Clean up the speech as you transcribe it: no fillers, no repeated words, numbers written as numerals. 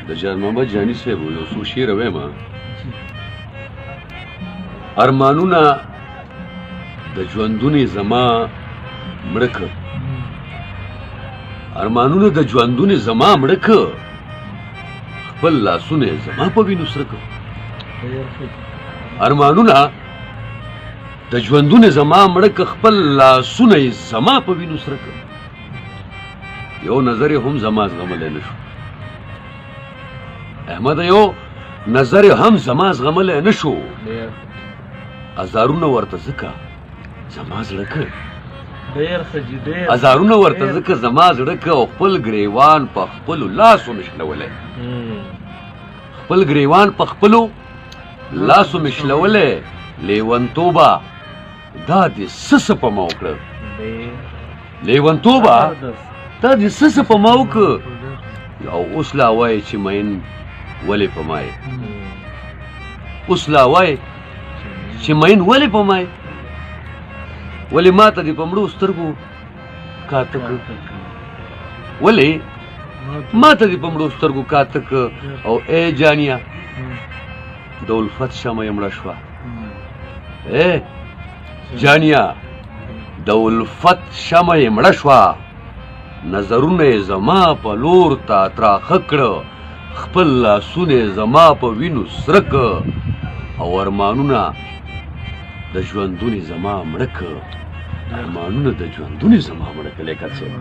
د جان محمد جاني صاحب یو څو شعر وایم. ارمانونه د ژوندونې زما مړه که، ارمانونه د ژوندونې زما مړه که، خپل لاسونه یې زما په وینو سره که. ارمانونه د ژوندونې زما مړه که، خپل لاسونه یې زما په وینو سره که. یو نظر یې هم زما زغملی نه شو احمده، یو نظر یې هم زما زغملی نه شو. ازارونه ورته ځکه زما زړه که، ازارونه ورته ځکه زما زړه که، او خپل ګریوان په خپلو لاسو مشلولی، خپل ګریوان په خپلو لاسو مشلولی. لیونتوبه دا دې څه څه په ما وکړه، لیونتوبه دا دې څه څه په ما وکړه. او اوس لا وایې چې مین ولې په ما یې، اوس لا وایې چې مین ولې په ما یې، ولې ما ته دې په مړو سترګو کاته که، ولې ما ته دې په مړو سترګو کاته که. او ای جانیه د الفت شمه یې مړه شوه، ای جانیه د الفت شمه یې مړه شوه. نظرونه یې زما په لور ته تراخه کړه، خپل لاسونه یې زما په وینو سره که، او ارمانونه د ژوندونې زما مړه که، ارمانونه د ژوندونې زما مړه که. لیکل صاحب